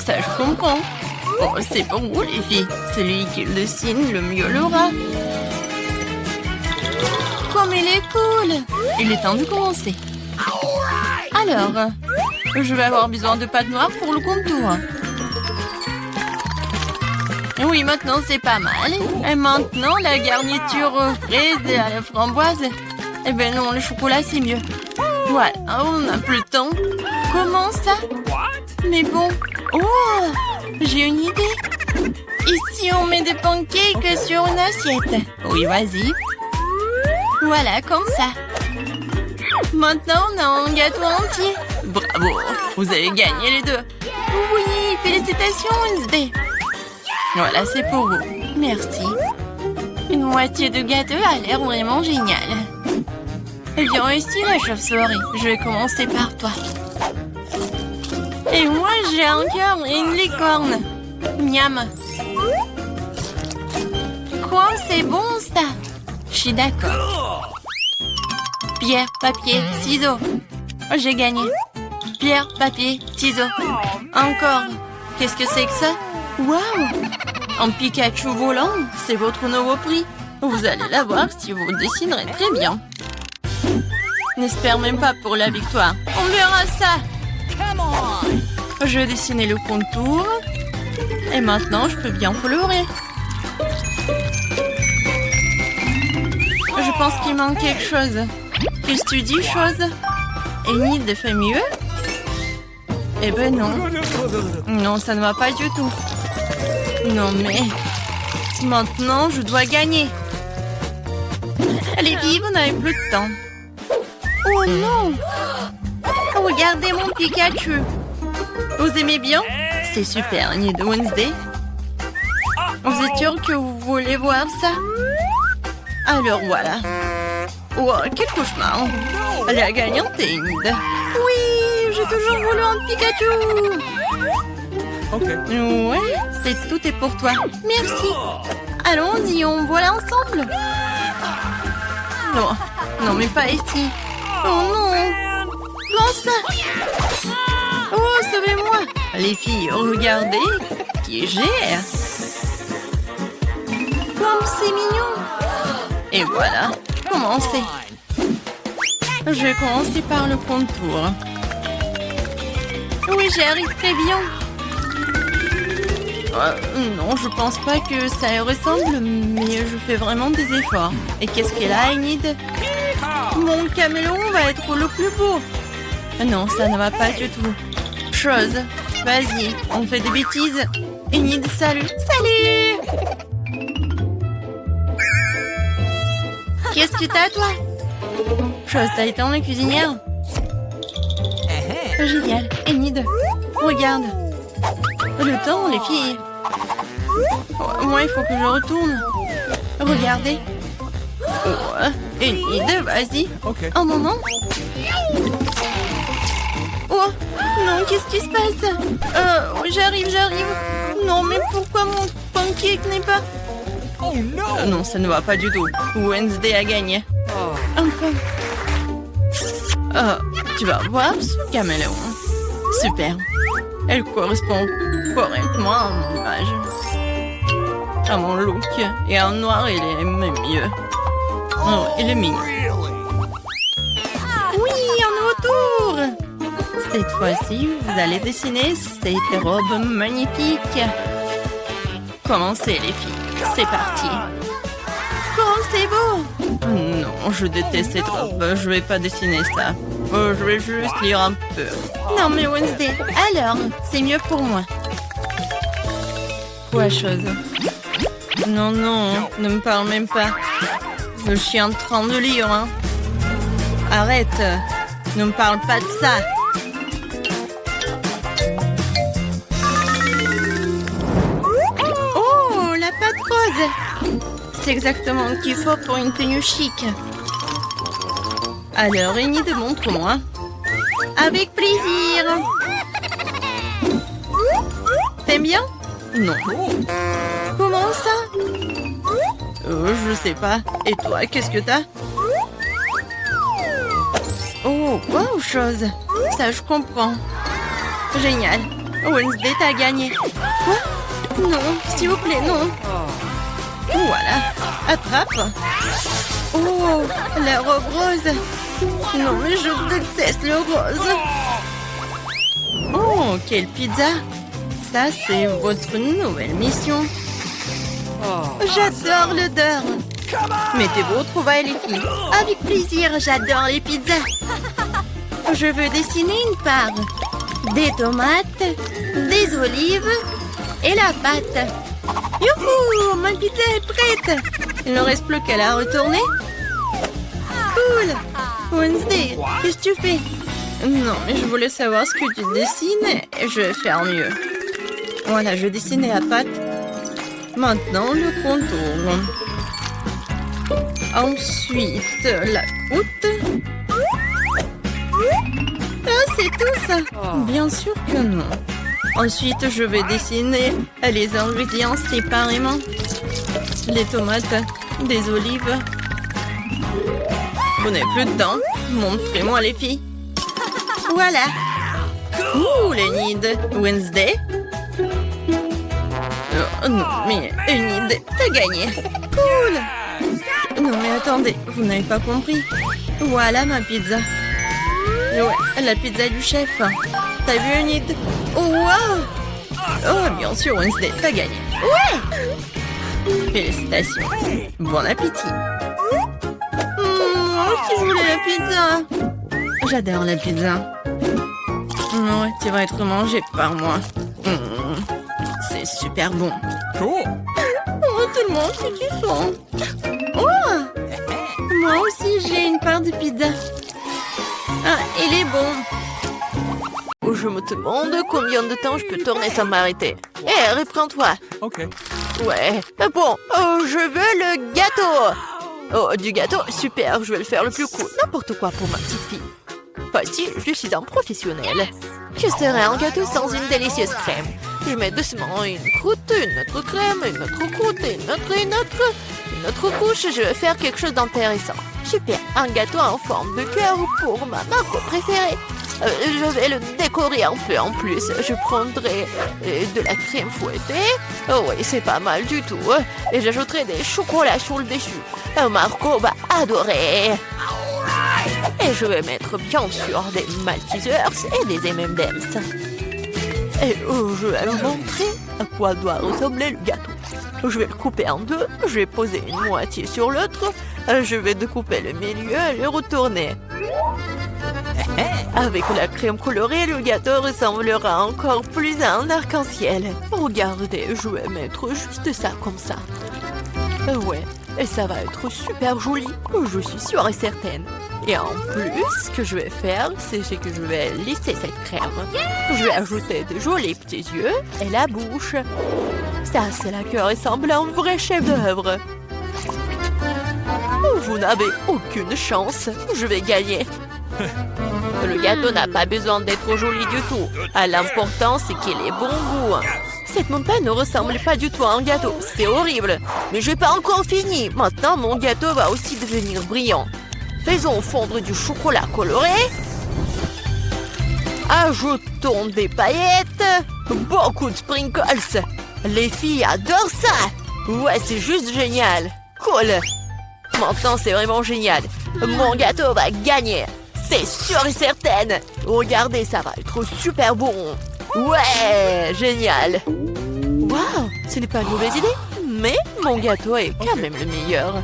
Ça, je comprends. Oh, c'est pour vous, les filles. Celui qui le dessine, le mieux l'aura. Comme il est cool. Il est temps de commencer. Alors, je vais avoir besoin de pâte noire pour le contour. Oui, maintenant, c'est pas mal. Et maintenant, la garniture aux fraises et à la framboise. Eh ben non, le chocolat, c'est mieux. Voilà, on n'a plus le temps. Comment ça? Mais bon. Oh, j'ai une idée. Ici, on met des pancakes sur une assiette. Oui, vas-y. Voilà, comme ça. Maintenant, on a un gâteau entier. Bravo, vous avez gagné les deux. Oui, félicitations, Wednesday. Voilà, c'est pour vous. Merci. Une moitié de gâteau a l'air vraiment génial. Viens ici, la chauve-souris. Je vais commencer par toi. Et moi, j'ai un cœur et une licorne. Miam. Quoi, c'est bon, ça? Je suis d'accord. Pierre, papier, ciseaux. J'ai gagné. Pierre, papier, ciseaux. Encore. Qu'est-ce que c'est que ça? Waouh! Un Pikachu volant, c'est votre nouveau prix. Vous allez la voir si vous dessinerez très bien. N'espère même pas pour la victoire. On verra ça. Je vais dessiner le contour. Et maintenant, je peux bien colorer. Je pense qu'il manque quelque chose. Qu'est-ce que tu dis, chose? Enid fait mieux? Eh ben non. Non, ça ne va pas du tout. Non, mais... Maintenant, je dois gagner. Les filles, vous n'avez plus de temps. Oh non! Regardez mon Pikachu. Vous aimez bien? C'est super, Enid Wednesday. Vous êtes sûr que vous voulez voir ça? Alors voilà. Oh, quel cauchemar. La gagnante est Enid. Oui, j'ai toujours voulu un Pikachu. Ouais, tout est pour toi. Merci. Allons-y, on voit ensemble. Non, non, mais pas ici. Oh non. Comment ça? Oh, sauvez-moi. Les filles, regardez qui gère. Comme c'est mignon. Et voilà, commencez. Je vais commencer par le contour. Oui, j'y arrive très bien. Non, je pense pas que ça ressemble, mais je fais vraiment des efforts. Et qu'est-ce qu'elle a, Enid? Mon caméléon va être le plus beau. Non, ça ne va pas du tout. Chose, vas-y, on fait des bêtises. Enid, salut. Salut! Qu'est-ce que t'as, toi? Chose, t'as été en cuisinière? Génial. Enid, regarde. Le temps, les filles. Moi, il faut que je retourne. Regardez. Oh, Enid, vas-y. Un moment. Oh, non, qu'est-ce qui se passe? J'arrive. Non, mais pourquoi mon pancake n'est pas... non, ça ne va pas du tout. Wednesday a gagné. Enfin. Tu vas voir ce caméléon. Super. Elle correspond correctement à mon image. À mon look. Et en noir, il est même mieux. Oh, il est mignon. Oui, un nouveau tour. Cette fois-ci, vous allez dessiner cette robe magnifique. Commencez, les filles. C'est parti. Oh, c'est beau. Non, je déteste cette robe. Je vais pas dessiner ça. Je vais juste lire un peu. Non, mais Wednesday, alors, c'est mieux pour moi. Quoi, chose? Non, ne me parle même pas. Je suis en train de lire, hein. Arrête. Ne me parle pas de ça. Oh, la pâte rose. C'est exactement ce qu'il faut pour une tenue chic. Alors, Enid, montre-moi. Avec plaisir. T'aimes bien? Non. Comment ça? Je sais pas. Et toi, qu'est-ce que t'as? Oh, wow, chose. Ça, je comprends. Génial. Wednesday, t'as gagné. Quoi? Non, s'il vous plaît, non. Voilà, attrape. Oh, la robe rose. Non, mais je déteste le rose. Oh, quelle pizza. Ça, c'est votre nouvelle mission. J'adore l'odeur. Mettez-vous au trouvailles, les filles. Avec plaisir, j'adore les pizzas. Je veux dessiner une part. Des tomates, des olives et la pâte. Youhou, ma pizza est prête. Il ne reste plus qu'à la retourner. Cool. Wednesday, qu'est-ce que tu fais? Non, mais je voulais savoir ce que tu dessines et je vais faire mieux. Voilà, je dessinais la pâte. Maintenant, le contour. Ensuite, la croûte. Ah, c'est tout ça? Bien sûr que non. Ensuite, je vais dessiner les ingrédients séparément. Les tomates, des olives. Vous n'avez plus de temps. Montrez-moi les filles. Voilà. Ouh, les nids. Wednesday. Oh, non, mais Enid, t'as gagné. Cool. Non, mais attendez, vous n'avez pas compris. Voilà ma pizza. Ouais, la pizza du chef. T'as vu Enid? Oh, wow. Oh, bien sûr, Wednesday, t'as gagné. Ouais. Félicitations. Bon appétit. Si je voulais la pizza. J'adore la pizza. Ouais, tu vas être mangée par moi. C'est super bon. Oh, tout le monde, c'est du son. Oh, moi aussi, j'ai une part de pizza. Ah, il est bon. Je me demande combien de temps je peux tourner sans m'arrêter. Hé, reprends-toi. Ok. Ouais. Bon, je veux le gâteau. Oh, du gâteau, super, je vais le faire le plus cool. N'importe quoi pour ma petite fille. Voici, je suis un professionnel. Je serai un gâteau sans une délicieuse crème. Je mets doucement une croûte, une autre crème, une autre croûte, une autre couche. Je vais faire quelque chose d'intéressant. Super, un gâteau en forme de cœur pour ma marque préférée. Je vais le décorer un peu en plus. Je prendrai de la crème fouettée. Oh oui, c'est pas mal du tout. Et j'ajouterai des chocolats sur le dessus. Marco va adorer. Et je vais mettre bien sûr des Maltesers et des M&M's. Et je vais vous montrer à quoi doit ressembler le gâteau. Je vais le couper en deux. Je vais poser une moitié sur l'autre. Je vais découper le milieu et le retourner. Avec la crème colorée, le gâteau ressemblera encore plus à un arc-en-ciel. Regardez, je vais mettre juste ça comme ça. Ouais, et ça va être super joli, je suis sûre et certaine. Et en plus, ce que je vais faire, c'est que je vais lisser cette crème. Je vais ajouter de jolis petits yeux et la bouche. Ça, c'est là que ressemble à un vrai chef-d'œuvre. Vous n'avez aucune chance, je vais gagner. Le gâteau n'a pas besoin d'être joli du tout. L'important, c'est qu'il ait bon goût. Cette montagne ne ressemble pas du tout à un gâteau. C'est horrible. Mais je n'ai pas encore fini. Maintenant, mon gâteau va aussi devenir brillant. Faisons fondre du chocolat coloré. Ajoutons des paillettes. Beaucoup de sprinkles. Les filles adorent ça. Ouais, c'est juste génial. Cool. Maintenant, c'est vraiment génial. Mon gâteau va gagner. C'est sûr et certain. Regardez, ça va être super bon. Ouais, génial. Waouh, ce n'est pas une mauvaise idée. Mais mon gâteau est quand même le meilleur.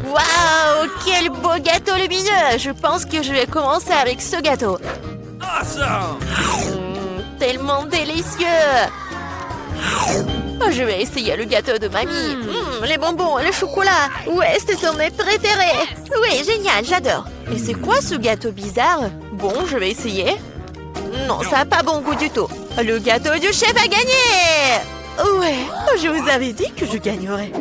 Waouh, quel beau gâteau lumineux. Je pense que je vais commencer avec ce gâteau. Awesome. Tellement délicieux. Je vais essayer le gâteau de mamie. Les bonbons, le chocolat. Ouais, ce sont mes préférés. Oui, génial, j'adore. Et c'est quoi ce gâteau bizarre? Bon, je vais essayer. Non, ça n'a pas bon goût du tout. Le gâteau du chef a gagné. Ouais, je vous avais dit que je gagnerais.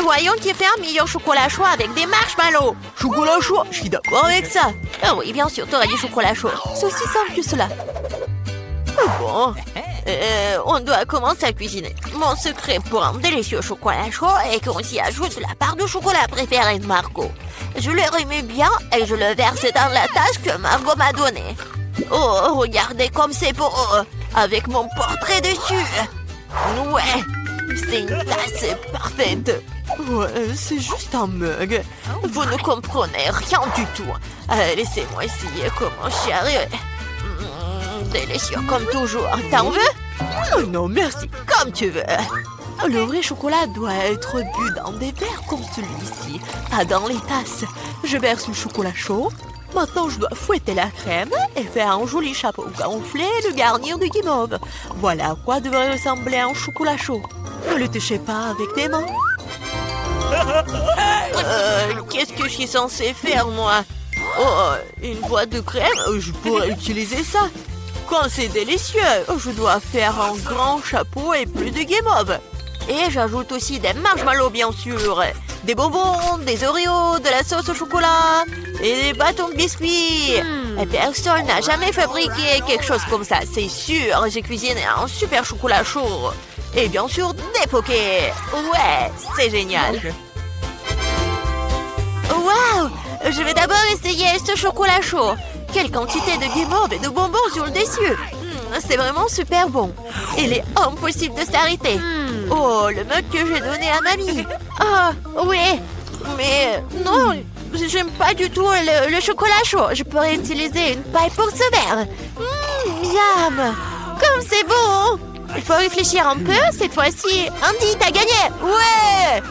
Voyons qui fait un meilleur chocolat chaud avec des marshmallows. Chocolat chaud, je suis d'accord avec ça. Ah oui, bien sûr, t'aurais du chocolat chaud. C'est aussi simple que cela. Bon, on doit commencer à cuisiner. Mon secret pour un délicieux chocolat chaud est qu'on s'y ajoute la part de chocolat préférée de Marco. Je le remue bien et je le verse dans la tasse que Margot m'a donnée. Oh, regardez comme c'est beau, avec mon portrait dessus. Ouais, c'est une tasse parfaite. Ouais, c'est juste un mug. Vous ne comprenez rien du tout. Laissez-moi essayer comment chérie. Délicieux comme toujours. T'en veux? Oh non, merci. Comme tu veux. Le vrai chocolat doit être bu dans des verres comme celui-ci, pas dans les tasses. Je verse le chocolat chaud. Maintenant, je dois fouetter la crème et faire un joli chapeau gonflé et le garnir de guimauve. Voilà à quoi devrait ressembler un chocolat chaud. Ne le touchez pas avec tes mains. Qu'est-ce que je suis censée faire, moi? Oh, une boîte de crème? Je pourrais utiliser ça. Quand c'est délicieux, je dois faire un grand chapeau et plus de guimauve. Et j'ajoute aussi des marshmallows, bien sûr. Des bonbons, des Oreos, de la sauce au chocolat et des bâtons de biscuits. Et personne n'a jamais fabriqué quelque chose comme ça, c'est sûr. J'ai cuisiné un super chocolat chaud. Et bien sûr, des pokés. Ouais, c'est génial. Okay. Waouh! Je vais d'abord essayer ce chocolat chaud. Quelle quantité de guimauve et de bonbons sur le dessus. C'est vraiment super bon. Il est impossible de s'arrêter. Oh, le mug que j'ai donné à mamie. Ah, oui. Mais non, j'aime pas du tout le chocolat chaud. Je pourrais utiliser une paille pour ce verre. Miam! Comme c'est bon! Il faut réfléchir un peu. Cette fois-ci, Andy, t'as gagné! Ouais!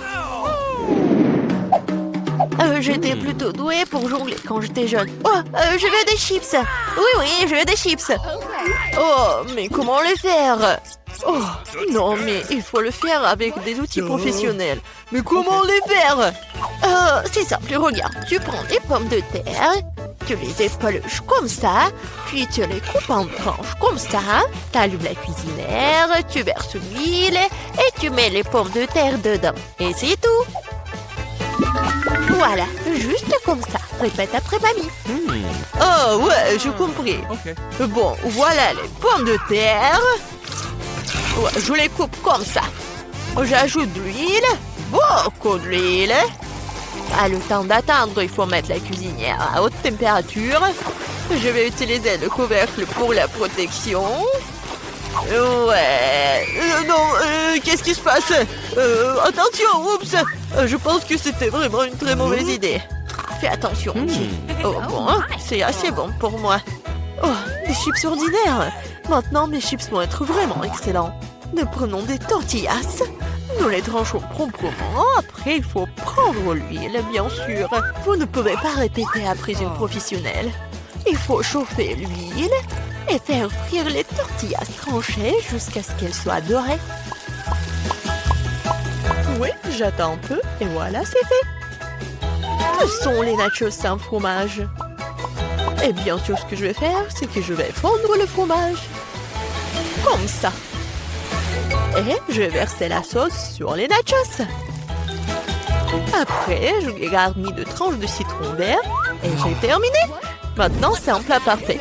J'étais plutôt douée pour jongler quand j'étais jeune. Oh, je veux des chips. Oui, je veux des chips. Oh, mais comment le faire? Oh, non, mais il faut le faire avec des outils professionnels. Mais comment les faire? C'est simple, regarde. Tu prends des pommes de terre, tu les épluches comme ça, puis tu les coupes en tranches comme ça. T'allumes la cuisinière, tu verses l'huile et tu mets les pommes de terre dedans. Et c'est tout. Voilà, juste comme ça. Répète après mamie. Oh ouais, j'ai compris. Okay. Bon, voilà les pommes de terre. Ouais, je les coupe comme ça. J'ajoute de l'huile, beaucoup de l'huile. Le temps d'attendre, il faut mettre la cuisinière à haute température. Je vais utiliser le couvercle pour la protection. Ouais. Non, qu'est-ce qui se passe? Attention, oups. Je pense que c'était vraiment une très mauvaise idée. Fais attention. Oh bon, c'est assez bon pour moi. Oh, des chips ordinaires. Maintenant, mes chips vont être vraiment excellents. Nous prenons des tortillas. Nous les tranchons proprement. Après, il faut prendre l'huile, bien sûr. Vous ne pouvez pas répéter après une professionnelle. Il faut chauffer l'huile et faire frire les tortillas tranchées jusqu'à ce qu'elles soient dorées. Oui, j'attends un peu et voilà, c'est fait. Que sont les nachos sans fromage? Et bien sûr, ce que je vais faire, c'est que je vais fondre le fromage. Comme ça. Et je vais verser la sauce sur les nachos. Après, je les garnis de tranches de citron vert et j'ai terminé. Maintenant, c'est un plat parfait.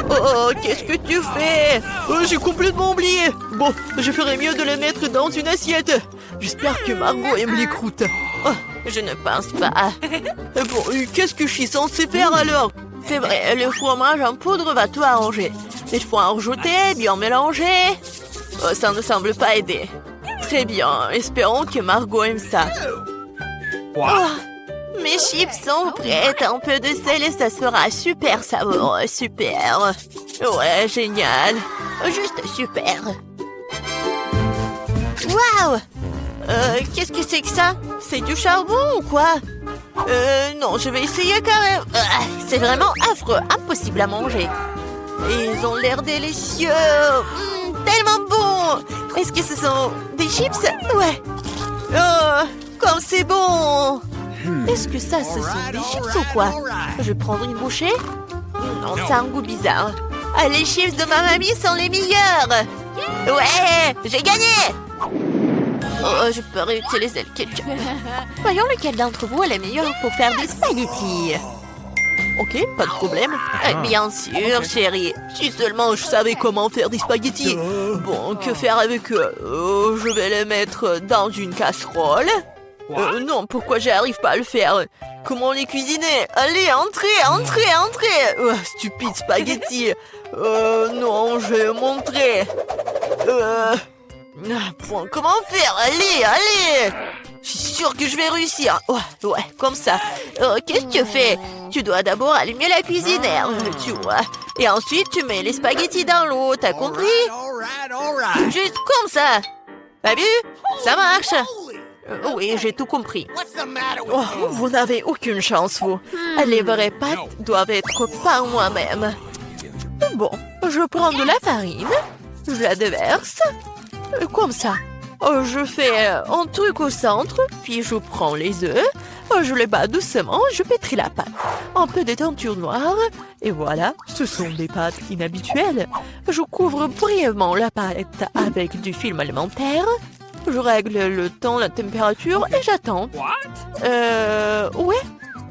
Oh, qu'est-ce que tu fais? J'ai complètement oublié. Bon, je ferais mieux de les mettre dans une assiette. J'espère que Margot aime les croûtes. Oh, je ne pense pas. Bon, qu'est-ce que je suis censée faire alors? C'est vrai, le fromage en poudre va tout arranger. Il faut en rajouter, bien mélanger. Oh, ça ne semble pas aider. Très bien, espérons que Margot aime ça. Wow. Oh, mes chips sont prêtes. Un peu de sel et ça sera super savoureux. Super. Ouais, génial. Juste super. Waouh! Qu'est-ce que c'est que ça? C'est du charbon ou quoi? Non, je vais essayer quand même. C'est vraiment affreux, impossible à manger. Ils ont l'air délicieux. Tellement bon. Est-ce que ce sont des chips? Ouais. Oh, comme c'est bon. Est-ce que ça, ce sont des chips ou quoi? Je vais prendre une bouchée. Non, ça a un goût bizarre. Les chips de ma mamie sont les meilleurs. Ouais, j'ai gagné. Oh, je peux réutiliser le ketchup. Voyons lequel d'entre vous est le meilleur pour faire des spaghettis. Ok, pas de problème. Bien sûr, chérie. Si seulement je savais comment faire des spaghettis. Bon, que faire avec eux? Je vais les mettre dans une casserole. Non, pourquoi j'arrive pas à le faire? Comment les cuisiner? Allez, entrez! Oh, stupide spaghetti. Non, je vais montrer. Comment faire? Allez! Je suis sûre que je vais réussir. Ouais, comme ça. Qu'est-ce que tu fais? Tu dois d'abord allumer la cuisinière, tu vois. Et ensuite, tu mets les spaghettis dans l'eau, t'as compris? Juste comme ça. T'as vu? Ça marche. Oui, j'ai tout compris. Oh, vous n'avez aucune chance, vous. Les vraies pâtes doivent être par moi-même. Bon, je prends de la farine, je la déverse, comme ça. Je fais un truc au centre, puis je prends les œufs, je les bats doucement, je pétris la pâte. Un peu de teinture noire, et voilà, ce sont des pâtes inhabituelles. Je couvre brièvement la pâte avec du film alimentaire. Je règle le temps, la température et j'attends.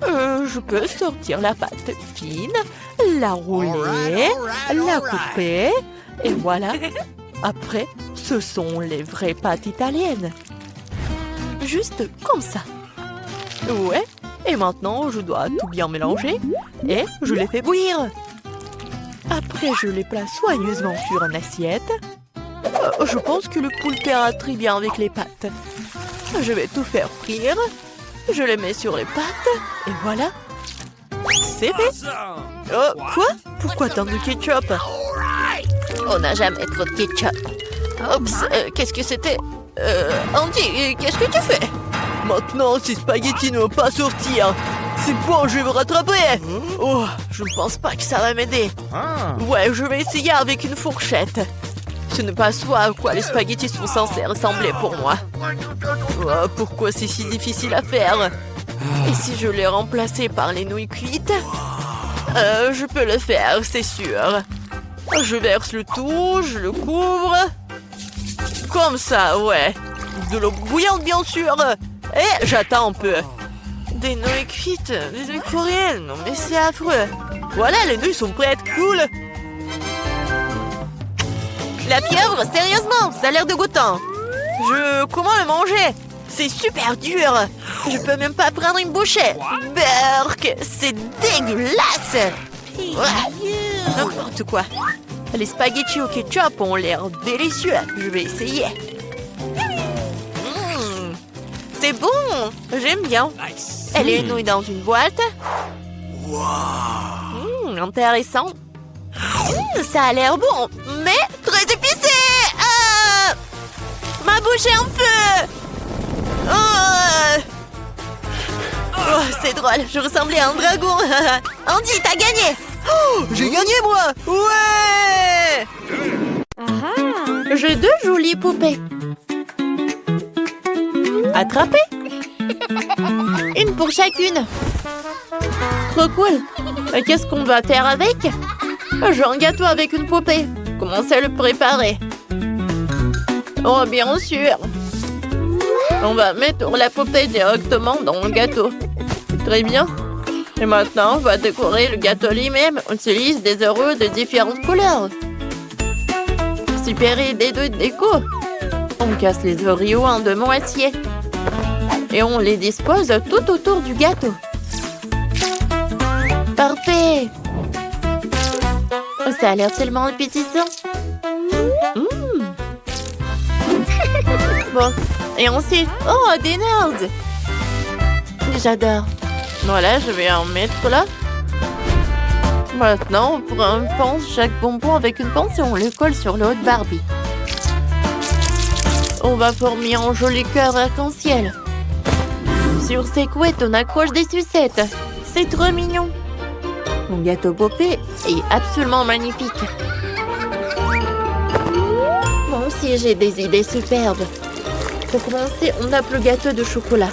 Je peux sortir la pâte fine, la rouler, la couper, et voilà. Après, ce sont les vraies pâtes italiennes. Juste comme ça. Ouais, et maintenant, je dois tout bien mélanger et je les fais bouillir. Après, je les place soigneusement sur une assiette. Je pense que le poulpe ira très bien avec les pâtes. Je vais tout faire frire. Je les mets sur les pâtes. Et voilà. C'est fait. Quoi? Pourquoi tant de ketchup? On n'a jamais trop de ketchup. Oups, qu'est-ce que c'était? Andy, qu'est-ce que tu fais? Maintenant, ces spaghettis ne vont pas sortir. C'est bon, je vais me rattraper. Oh, je ne pense pas que ça va m'aider. Ouais, je vais essayer avec une fourchette. Ce n'est pas ce à quoi les spaghettis sont censés ressembler pour moi. Oh, pourquoi c'est si difficile à faire? Et si je les remplaçais par les nouilles cuites? Je peux le faire, c'est sûr. Je verse le tout, je le couvre. Comme ça, ouais. De l'eau bouillante, bien sûr. Et j'attends un peu. Des nouilles cuites, des nouilles coréennes. Non, mais c'est affreux. Voilà, les nouilles sont prêtes, cool. La pieuvre, sérieusement, ça a l'air dégoûtant. Comment le manger? C'est super dur. Je peux même pas prendre une bouchée. Berk, c'est dégueulasse. N'importe quoi. Les spaghettis au ketchup ont l'air délicieux. Je vais essayer. C'est bon. J'aime bien. Et les nouilles dans une boîte. Intéressant. Ça a l'air bon, mais très épicé. Ma bouche est en feu. C'est drôle, je ressemblais à un dragon. Andy, t'as gagné. J'ai gagné, moi. Ouais. J'ai 2 jolies poupées. Attrapez. Une pour chacune. Trop cool. Qu'est-ce qu'on va faire avec? J'ai un gâteau avec une poupée. Commencez à le préparer. Oh, bien sûr. On va mettre la poupée directement dans le gâteau. Très bien. Et maintenant, on va décorer le gâteau lui-même. On utilise des Oreos de différentes couleurs. Super idée de déco. On casse les Oreos en 2 moitiés. Et on les dispose tout autour du gâteau. Parfait. Ça a l'air tellement appétissant. Bon, et ensuite... Oh, des nerds. J'adore. Voilà, je vais en mettre là. Maintenant, on prend une pince, chaque bonbon avec une pince et on le colle sur le haut de Barbie. On va former un joli cœur arc-en-ciel. Sur ses couettes, on accroche des sucettes. C'est trop mignon. Mon gâteau poupée est absolument magnifique. Moi aussi, j'ai des idées superbes. Pour commencer, on tape le gâteau de chocolat.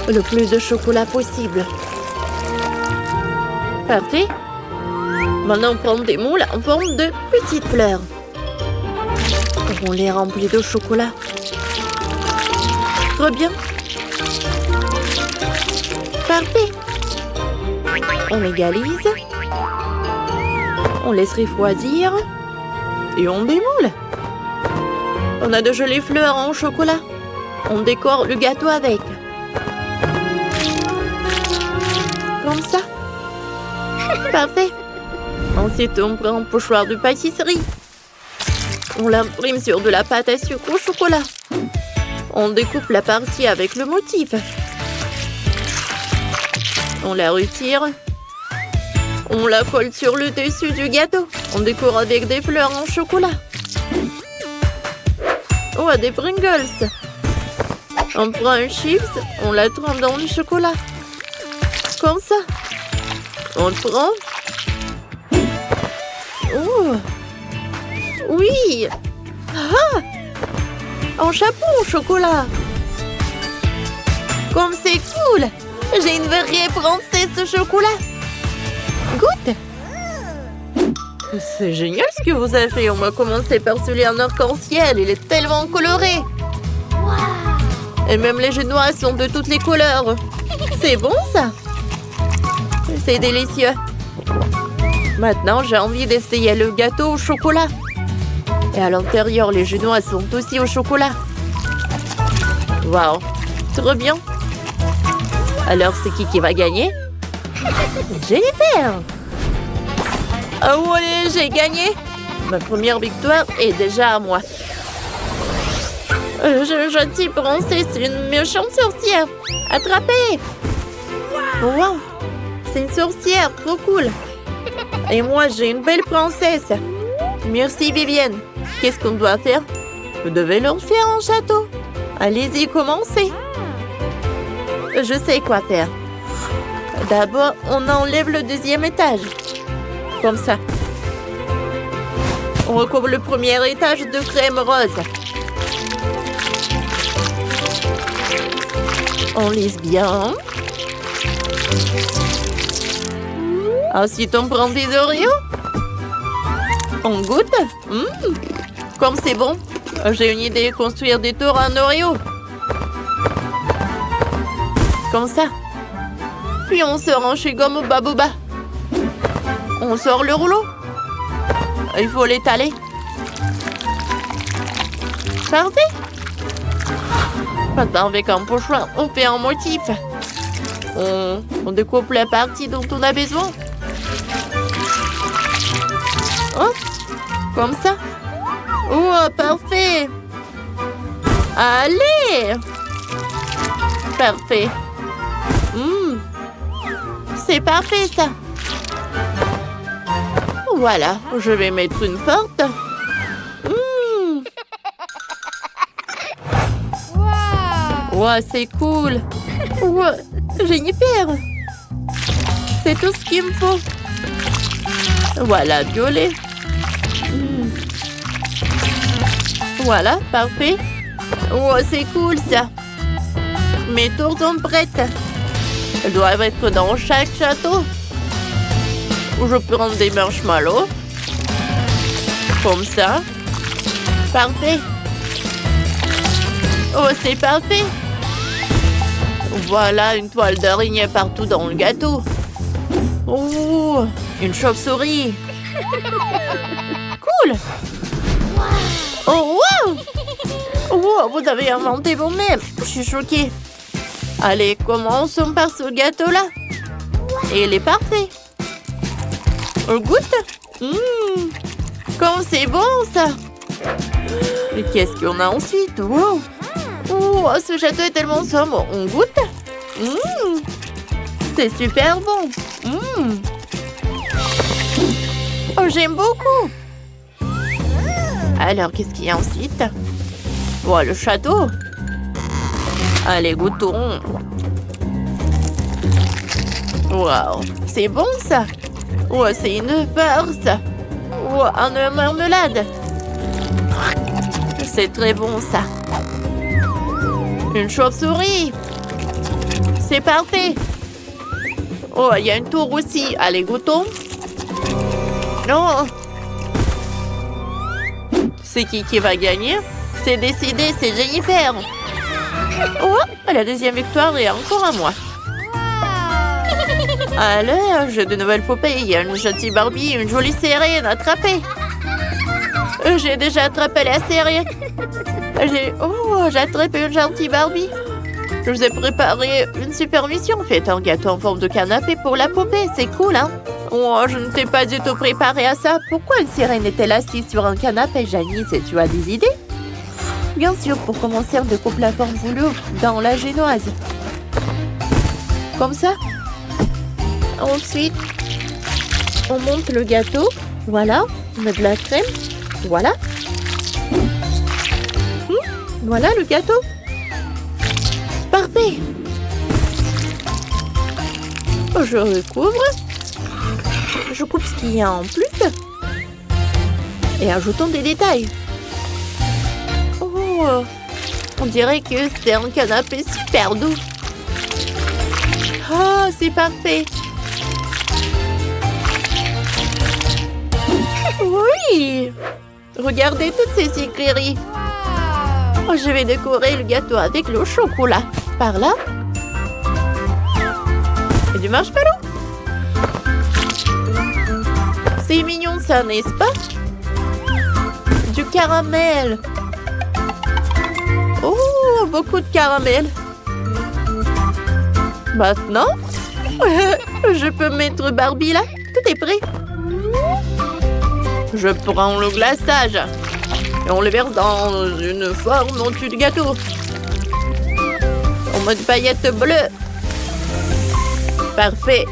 Le plus de chocolat possible. Parfait. Maintenant, on prend des moules en forme de petites fleurs. On les remplit de chocolat. Trop bien. Parfait. On égalise. On laisse refroidir. Et on démoule. On a de jolies fleurs en chocolat. On décore le gâteau avec. Comme ça. Parfait. Ensuite, on prend un pochoir de pâtisserie. On l'imprime sur de la pâte à sucre au chocolat. On découpe la partie avec le motif. On la retire. On la colle sur le dessus du gâteau. On décore avec des fleurs en chocolat. Oh, des Pringles. On prend un chips, on la trempe dans le chocolat. Comme ça. On le prend. Oh. Oui. Ah. Un chapeau au chocolat. Comme c'est cool. J'ai une vraie princesse au chocolat. Goûte. C'est génial ce que vous avez fait. On va commencer par celui en arc-en-ciel. Il est tellement coloré. Et même les genoux sont de toutes les couleurs. C'est bon ça. C'est délicieux. Maintenant, j'ai envie d'essayer le gâteau au chocolat. Et à l'intérieur, les genoux sont aussi au chocolat. Waouh, trop bien. Alors, c'est qui va gagner? Jennifer. Oh ouais, j'ai gagné. Ma première victoire est déjà à moi. Je gentille princesse, une méchante sorcière. Attrapée. Wow, c'est une sorcière, trop cool. Et moi, j'ai une belle princesse. Merci, Vivienne. Qu'est-ce qu'on doit faire? Vous devez leur faire un château. Allez-y, commencez. Je sais quoi faire. D'abord, on enlève le deuxième étage. Comme ça. On recouvre le premier étage de crème rose. On lisse bien. Ensuite, on prend des Oreos. On goûte. Comme c'est bon. J'ai une idée, construire des tours en Oreo. Comme ça. Puis on sort un chewing-gum au Babouba. On sort le rouleau. Il faut l'étaler. Parfait. Maintenant, avec un pochoir, on fait un motif. On découpe la partie dont on a besoin. Hop, comme ça. Oh, parfait. Allez. Parfait. C'est parfait, ça. Voilà, je vais mettre une porte. Wow, c'est cool. Wow, Jennifer. C'est tout ce qu'il me faut. Voilà, violet. Voilà, parfait. Wow, c'est cool, ça. Mes tours sont prêtes. Elles doivent être dans chaque château. Je prends des marshmallows. Comme ça. Parfait. Oh, c'est parfait. Voilà une toile d'araignée partout dans le gâteau. Oh, une chauve-souris. Cool. Oh, wow. Oh, vous avez inventé vous-même. Je suis choquée. Allez, commençons par ce gâteau-là. Et il est parfait. On goûte. Comme c'est bon, ça. Et qu'est-ce qu'on a ensuite? Wow. Oh, ce château est tellement sombre. On goûte. C'est super bon. Oh, j'aime beaucoup. Alors, qu'est-ce qu'il y a ensuite? Oh, le château. Allez, goûtons. Wow, c'est bon, ça. Oh, c'est une farce. Oh, une marmelade. C'est très bon, ça. Une chauve-souris. C'est parfait. Oh, il y a une tour aussi. Allez, goûtons. Non. C'est qui va gagner? C'est décidé, c'est Jennifer. Oh, la deuxième victoire est encore à moi. Allez, j'ai de nouvelles poupées. Il y a une gentille Barbie, une jolie sirène attrapée. J'ai déjà attrapé la sirène. J'ai attrapé une gentille Barbie. Je vous ai préparé une super mission. Faites un gâteau en forme de canapé pour la poupée. C'est cool, hein? Oh, je ne t'ai pas du tout préparé à ça. Pourquoi une sirène est-elle assise sur un canapé, Janice? Et tu as des idées? Bien sûr, pour commencer, on découpe la forme voulue dans la génoise. Comme ça. Ensuite, on monte le gâteau. Voilà. On met de la crème. Voilà. Voilà le gâteau. Parfait. Je recouvre. Je coupe ce qu'il y a en plus. Et ajoutons des détails. Oh, on dirait que c'est un canapé super doux. Oh, c'est parfait. Oui. Regardez toutes ces sucreries. Oh, je vais décorer le gâteau avec le chocolat. Par là. Et du marshmallow. C'est mignon ça, n'est-ce pas? Du caramel. Oh, beaucoup de caramel. Maintenant, je peux mettre Barbie là. Tout est prêt. Je prends le glaçage. Et on le verse dans une forme au-dessus du gâteau. En mode paillettes bleues. Parfait.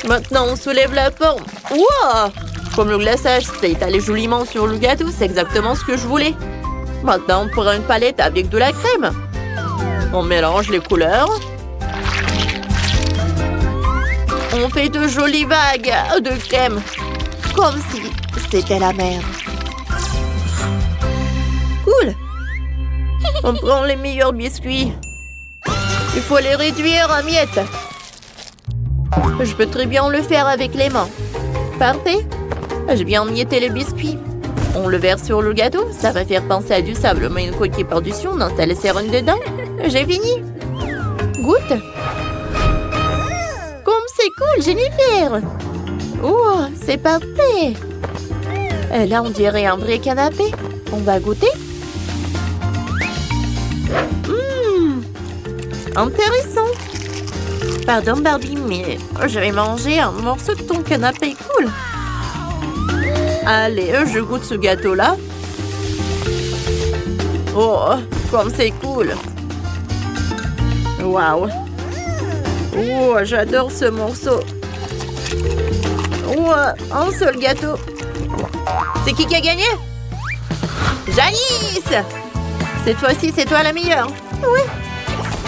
Maintenant, on soulève la forme. Wow! Comme le glaçage s'est étalé joliment sur le gâteau, c'est exactement ce que je voulais. Maintenant, on prend une palette avec de la crème. On mélange les couleurs. On fait de jolies vagues de crème. Comme si c'était la mer. Cool! On prend les meilleurs biscuits. Il faut les réduire en miettes. Je peux très bien le faire avec les mains. Parfait. J'ai bien emmietté les biscuits. On le verse sur le gâteau. Ça va faire penser à du sable. Mais une coquille par-dessus, on installe les céréales dedans. J'ai fini. Goûte. Comme c'est cool, Jennifer. Oh, c'est parfait. Et là, on dirait un vrai canapé. On va goûter. Intéressant. Pardon, Barbie, mais je vais manger un morceau de ton canapé cool. Allez, je goûte ce gâteau-là. Oh, comme c'est cool. Waouh. Oh, j'adore ce morceau. Oh, un seul gâteau. C'est qui a gagné? Janice! Cette fois-ci, c'est toi la meilleure. Oui,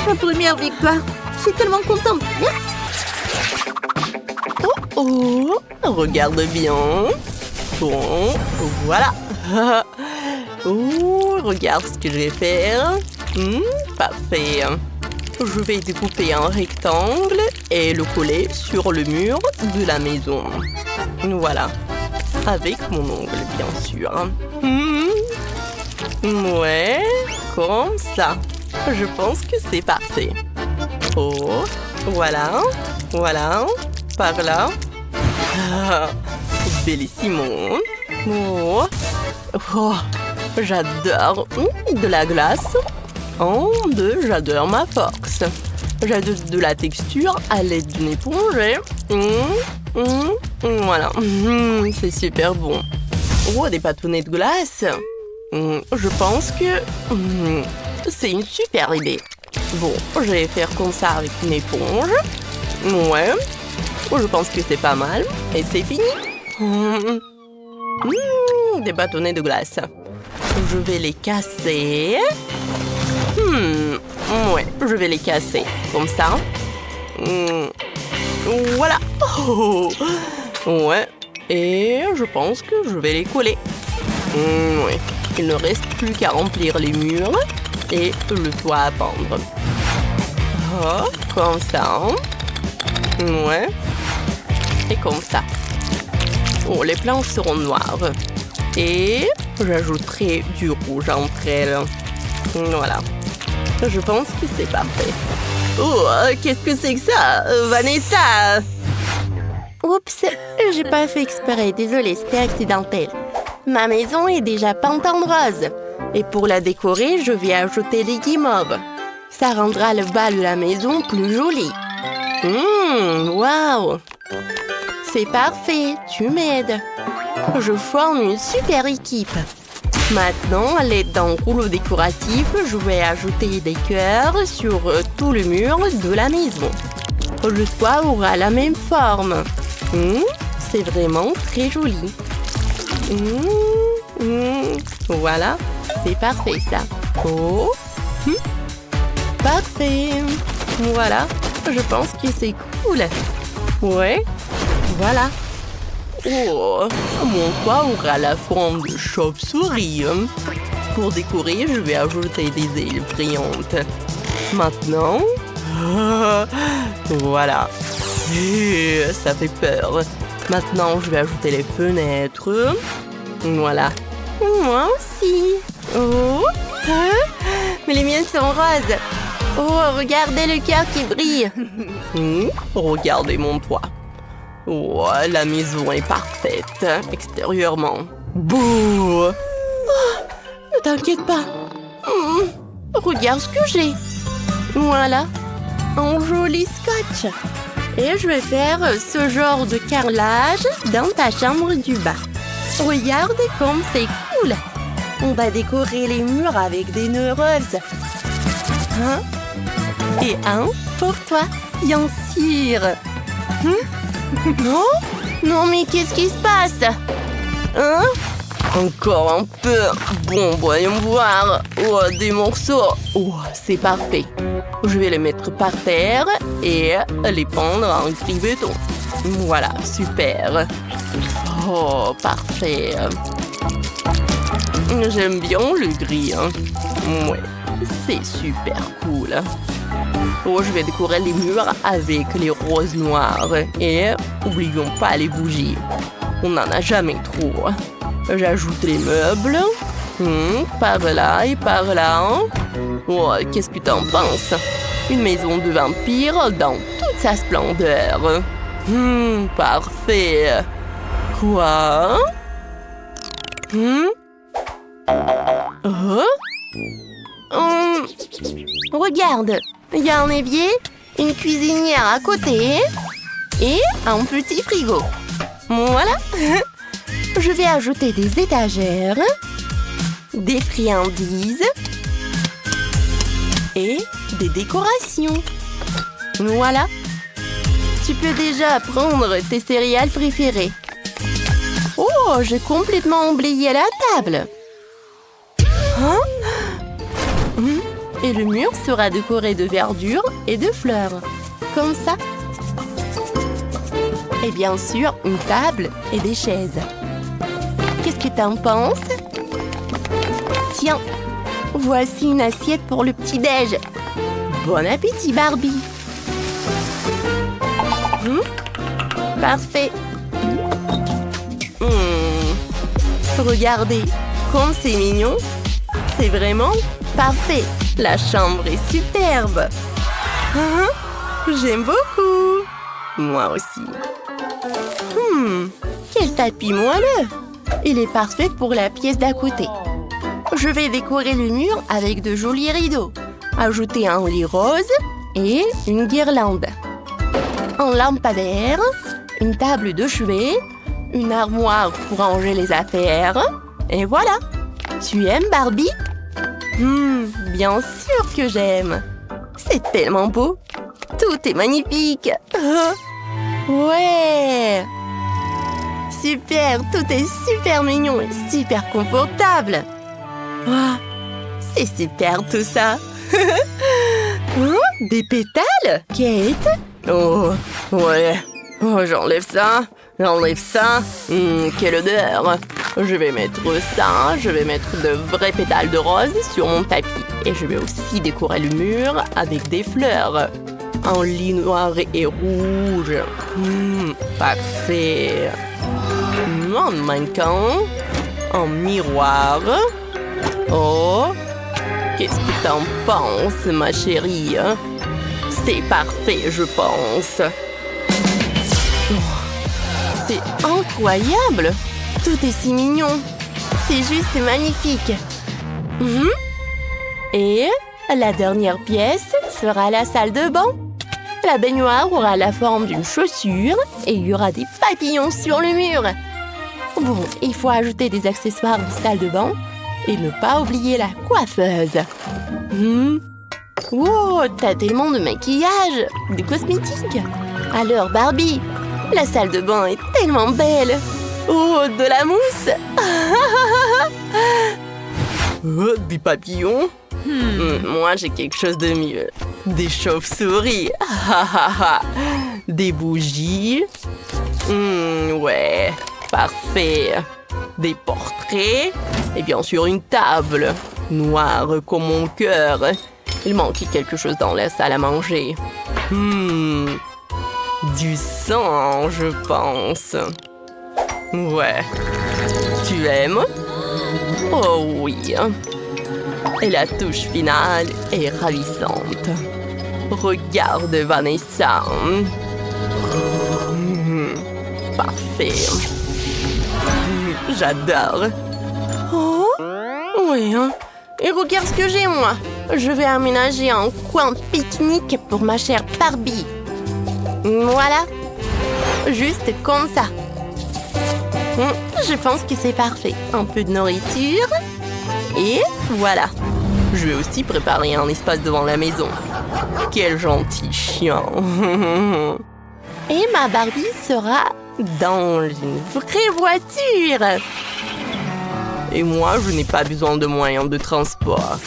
ma première victoire. Je suis tellement contente. Merci. Oh, regarde bien. Bon, voilà. Oh, regarde ce que je vais faire. Parfait. Je vais découper un rectangle et le coller sur le mur de la maison. Voilà. Avec mon ongle, bien sûr. Ouais, comme ça. Je pense que c'est parfait. Oh, voilà, voilà, par là. Ah, bellissimo. Oh, oh, j'adore de la glace. Oh, j'adore ma force. J'adore de la texture à l'aide d'une éponge. Voilà, c'est super bon. Oh, des bâtonnets de glace. Je pense que c'est une super idée. Bon, je vais faire comme ça avec une éponge. Ouais, je pense que c'est pas mal. Et c'est fini. Des bâtonnets de glace. Je vais les casser. Ouais, je vais les casser. Comme ça. Voilà. Oh. Ouais. Et je pense que je vais les coller. Ouais. Il ne reste plus qu'à remplir les murs et le toit à pendre. Oh, comme ça. Ouais. Et comme ça. Oh, les planches seront noires. Et j'ajouterai du rouge entre elles. Voilà. Je pense que c'est parfait. Oh, qu'est-ce que c'est que ça, Vanessa? Oups, j'ai pas fait exprès. Désolée, c'était accidentel. Ma maison est déjà peinte en rose. Et pour la décorer, je vais ajouter des guimauves. Ça rendra le bas de la maison plus joli. Waouh! C'est parfait, tu m'aides. Je forme une super équipe. Maintenant, à l'aide d'un rouleau décoratif, je vais ajouter des cœurs sur tout le mur de la maison. Le toit aura la même forme. C'est vraiment très joli. Voilà, c'est parfait ça. Oh, parfait. Voilà, je pense que c'est cool. Ouais, voilà. Oh, mon toit aura la forme de chauve-souris. Pour décorer, je vais ajouter des ailes brillantes. Maintenant, voilà. Ça fait peur. Maintenant, je vais ajouter les fenêtres. Voilà. Moi aussi. Oh, mais les miennes sont roses. Oh, regardez le cœur qui brille. Regardez mon toit. Oh, la maison est parfaite, extérieurement. Bouh! Oh, ne t'inquiète pas. Regarde ce que j'ai. Voilà, un joli scotch. Et je vais faire ce genre de carrelage dans ta chambre du bas. Regarde comme c'est cool. On va décorer les murs avec des nœuds roses. Et un pour toi, bien sûr. Non? Non, mais qu'est-ce qui se passe? Encore un peu. Bon, voyons voir. Oh, des morceaux. Oh, c'est parfait. Je vais les mettre par terre et les pendre en gris béton. Voilà, super. Oh, parfait. J'aime bien le gris. Ouais, c'est super cool. Oh, je vais décorer les murs avec les roses noires. Et n'oublions pas les bougies. On n'en a jamais trop. J'ajoute les meubles. Par là et par là. Oh, qu'est-ce que t'en penses? Une maison de vampire dans toute sa splendeur. Parfait. Quoi? Regarde. Il y a un évier, une cuisinière à côté et un petit frigo. Voilà. Je vais ajouter des étagères, des friandises et des décorations. Voilà. Tu peux déjà prendre tes céréales préférées. Oh, j'ai complètement oublié la table. Et le mur sera décoré de verdure et de fleurs. Comme ça. Et bien sûr, une table et des chaises. Qu'est-ce que t'en penses? Tiens, voici une assiette pour le petit-déj. Bon appétit, Barbie. Parfait. Regardez, comme c'est mignon. C'est vraiment parfait. La chambre est superbe. J'aime beaucoup. Moi aussi. Quel tapis moelleux. Il est parfait pour la pièce d'à côté. Je vais décorer le mur avec de jolis rideaux. Ajouter un lit rose et une guirlande. Un lampadaire, une table de chevet, une armoire pour ranger les affaires. Et voilà. Tu aimes, Barbie? Bien sûr que j'aime. C'est tellement beau. Tout est magnifique. Ouais. Super, tout est super mignon et super confortable. C'est super tout ça. Des pétales, Kate? Oh, ouais. Oh, j'enlève ça. J'enlève ça. Quelle odeur. Je vais mettre ça. Je vais mettre de vrais pétales de rose sur mon tapis. Et je vais aussi décorer le mur avec des fleurs. Un lit noir et rouge. Parfait. Un mannequin. Un miroir. Oh. Qu'est-ce que t'en penses, ma chérie? C'est parfait, je pense. C'est incroyable. Tout est si mignon. C'est juste magnifique. Mhm. Et la dernière pièce sera la salle de bain. La baignoire aura la forme d'une chaussure et il y aura des papillons sur le mur. Bon, il faut ajouter des accessoires de salle de bain et ne pas oublier la coiffeuse. Wow, t'as tellement de maquillage, de cosmétiques. Alors Barbie, la salle de bain est tellement belle. Oh, de la mousse. Des papillons. Moi, j'ai quelque chose de mieux. Des chauves-souris. Des bougies. Ouais, parfait. Des portraits. Et bien sûr, une table. Noire comme mon cœur. Il manque quelque chose dans la salle à manger. Du sang, je pense. Ouais. Tu aimes? Oh oui. Et la touche finale est ravissante. Regarde Vanessa. Parfait. J'adore. Oh? Oui, hein? Et regarde ce que j'ai, moi. Je vais aménager un coin pique-nique pour ma chère Barbie. Voilà. Juste comme ça. Je pense que c'est parfait. Un peu de nourriture. Et voilà. Je vais aussi préparer un espace devant la maison. Quel gentil chien. Et ma Barbie sera dans une vraie voiture. Et moi, je n'ai pas besoin de moyens de transport.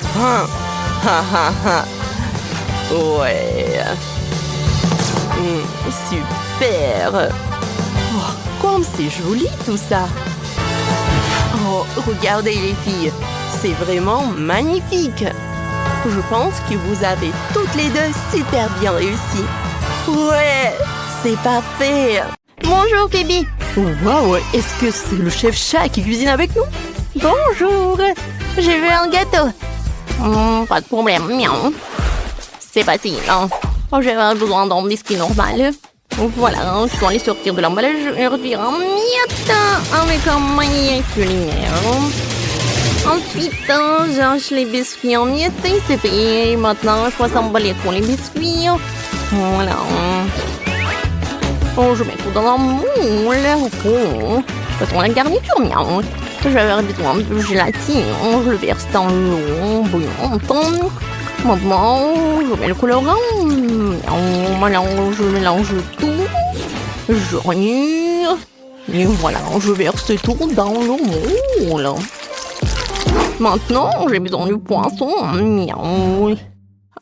Ouais. Super. Oh, comme c'est joli tout ça. Oh, regardez les filles. C'est vraiment magnifique. Je pense que vous avez toutes les deux super bien réussi. Ouais, c'est parfait. Bonjour, Phoebe. Wow, est-ce que c'est le chef chat qui cuisine avec nous? Bonjour. J'ai vu un gâteau. Pas de problème. Miaou. C'est facile. Hein? J'avais besoin d'un biscuit normal. Voilà, je dois aller sortir de l'emballage et retirer en miettes avec un maniaque culinaire. Ensuite, j'arrache les biscuits en miettes et c'est fait. Maintenant, je dois s'emballer pour les biscuits. Voilà. Oh, je mets tout dans un moule. Oh. Faisons la garniture, miaou. J'avais besoin de gélatine. Je le verse dans l'eau bouillante. Maintenant, je mets le colorant. Je mélange tout. Je remue. Et voilà, je verse tout dans le moule. Maintenant, j'ai besoin du poisson. Miaou.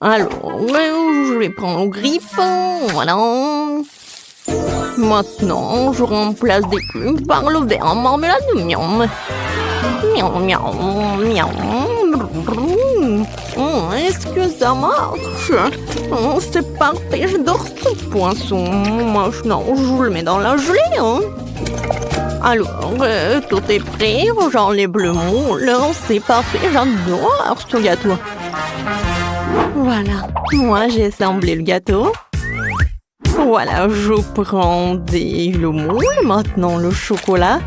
Alors, je vais prendre le griffe. Voilà. Maintenant, je remplace des plumes par le verre en marmelade. Miaou. Miaou, miaou, miaou. Est-ce que ça marche? C'est parfait, j'adore ce poisson. Maintenant, je le mets dans la gelée. Hein. Alors, tout est prêt. J'enlève le moule. C'est parfait, j'adore ce gâteau. Voilà, moi j'ai assemblé le gâteau. Voilà, je prends le moule. Maintenant, le chocolat.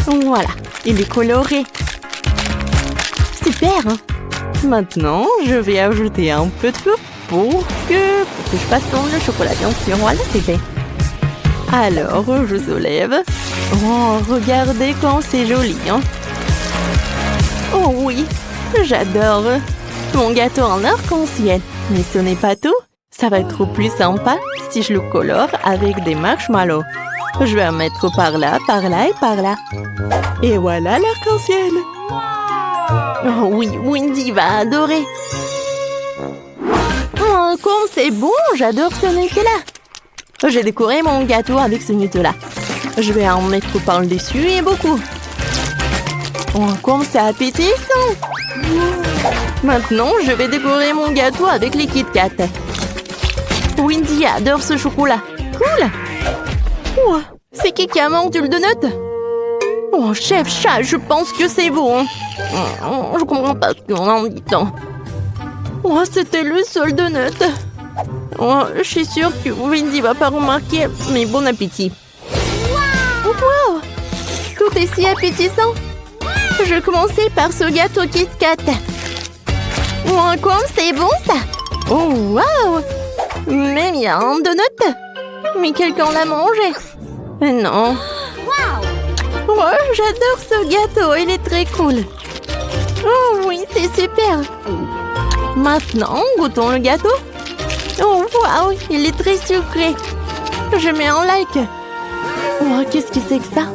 Voilà, il est coloré. Super, hein? Maintenant, je vais ajouter un peu de feu pour que je fasse le chocolat, bien sûr. Voilà, c'est fait. Alors, je soulève. Oh, regardez comme c'est joli, hein? Oh oui, j'adore. Mon gâteau en arc-en-ciel. Mais ce n'est pas tout. Ça va être plus sympa si je le colore avec des marshmallows. Je vais en mettre par là et par là. Et voilà l'arc-en-ciel. Oh oui, Wendy va adorer. Oh, comme c'est bon, j'adore ce Nutella. J'ai décoré mon gâteau avec ce Nutella. Je vais en mettre par le dessus et beaucoup. Oh, comme c'est appétissant. Maintenant, je vais décorer mon gâteau avec les Kit Kat. Wendy adore ce chocolat. Cool. Oh, c'est qui a mordu le donut? Oh, chef chat, je pense que c'est vous. Hein. Je comprends pas ce qu'on en dit. Oh, c'était le seul donut. Oh, je suis sûre que Wendy va pas remarquer, mais bon appétit. Wow! Tout est si appétissant. Je commençais par ce gâteau Kit Kat. Oh, comme c'est bon ça! Oh, waouh! Mais bien, donut! Mais quelqu'un l'a mangé? Non. Oh, j'adore ce gâteau, il est très cool. Oh oui, c'est super. Maintenant, goûtons le gâteau. Oh, waouh, il est très sucré. Je mets un like. Oh, qu'est-ce que c'est que ça?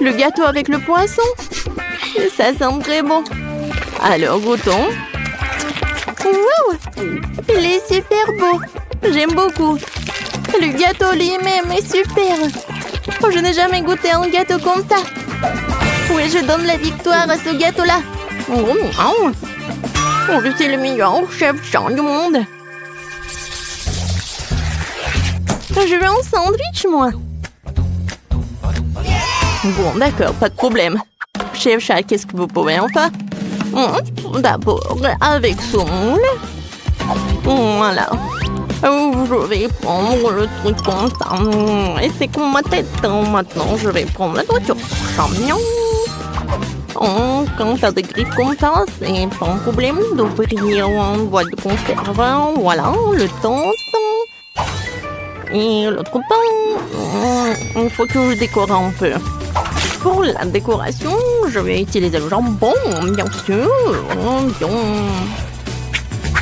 Le gâteau avec le poisson. Ça sent très bon. Alors, goûtons. Wow, il est super beau. J'aime beaucoup. Le gâteau lui-même est super. Oh, je n'ai jamais goûté un gâteau comme ça. Oui, je donne la victoire à ce gâteau-là. Oh, miaou. Oh, je suis le meilleur chef-chat du monde. Je veux un sandwich, moi. Bon, d'accord, pas de problème. Chef-chat, qu'est-ce que vous pouvez en faire? D'abord, avec ce moule. Voilà. Je vais prendre le truc comme ça. Et c'est comme ma tête. Maintenant, je vais prendre la nourriture. Champignon. Quand t'as des griffes comme ça, c'est pas un problème d'ouvrir une boîte de conserve. Voilà, le temps. Et l'autre pain. Il faut que je décore un peu. Pour la décoration, je vais utiliser le jambon, bien sûr. Bien.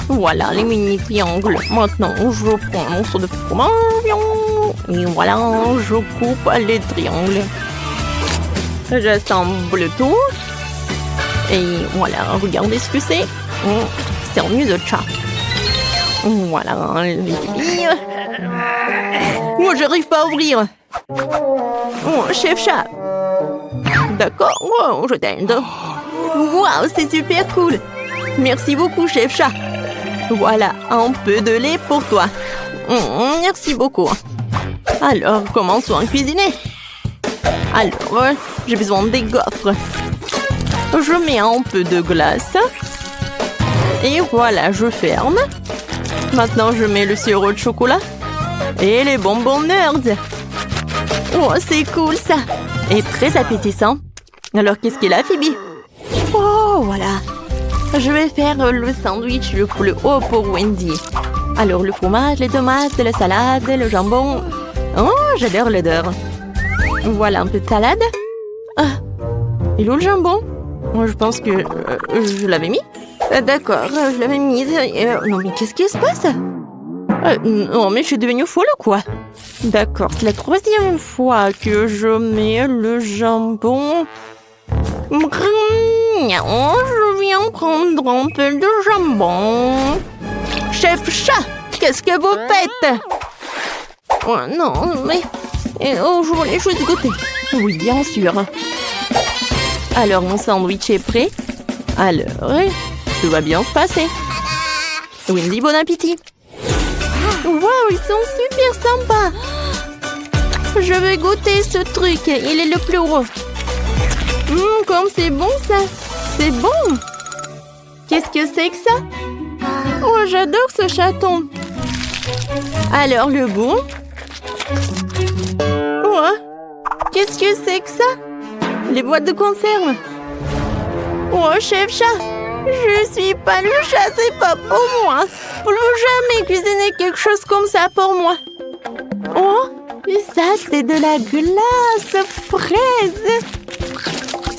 Voilà les mini triangles. Maintenant, je prends un morceau de fromage. Et voilà, je coupe les triangles. J'assemble tout. Et voilà, regardez ce que c'est. C'est un nid de chat. Voilà, les filles. Oh, j'arrive pas à ouvrir. Oh, chef-chat. D'accord, oh, je t'aide. Waouh, c'est super cool. Merci beaucoup, chef-chat. Voilà, un peu de lait pour toi. Merci beaucoup. Alors, commençons à cuisiner. Alors, j'ai besoin des gaufres. Je mets un peu de glace. Et voilà, je ferme. Maintenant, je mets le sirop de chocolat. Et les bonbons Nerds. Oh, c'est cool ça. Et très appétissant. Alors, qu'est-ce qu'il a, Phoebe? Oh, voilà. Je vais faire le sandwich le plus haut pour Wendy. Alors, le fromage, les tomates, la salade, le jambon. Oh, j'adore l'odeur. Voilà un peu de salade. Ah, il est où le jambon? Je pense que je l'avais mis. D'accord, je l'avais mise. Non, mais qu'est-ce qui se passe? Non, mais je suis devenue folle ou quoi? D'accord, c'est la troisième fois que je mets le jambon. Je viens prendre un peu de jambon. Chef-chat, qu'est-ce que vous faites? Oh, non, mais... je voulais juste goûter. Oui, bien sûr. Alors, mon sandwich est prêt. Alors, tout va bien se passer. Wendy, bon appétit. Waouh, ils sont super sympas. Je veux goûter ce truc. Il est le plus gros. Comme c'est bon, ça. C'est bon. Qu'est-ce que c'est que ça? Oh, j'adore ce chaton. Alors, le goût. Oh, qu'est-ce que c'est que ça? Les boîtes de conserve. Oh, chef-chat. Je suis pas le chat, c'est pas pour moi. Vous ne jamais cuisiner quelque chose comme ça pour moi. Oh, et ça, c'est de la glace fraise.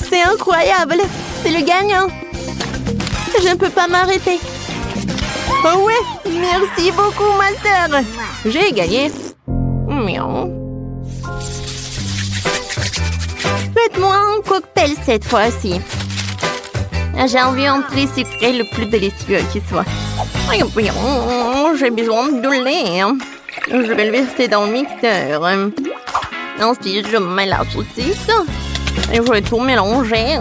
C'est incroyable. C'est le gagnant. Je ne peux pas m'arrêter. Oh ouais, merci beaucoup, ma sœur. J'ai gagné. Miaou. Faites-moi un cocktail cette fois-ci. J'ai envie d'un très sucré le plus délicieux qui soit. J'ai besoin de lait. Je vais le verser dans le mixeur. Ensuite, je mets la saucisse. Et je vais tout mélanger.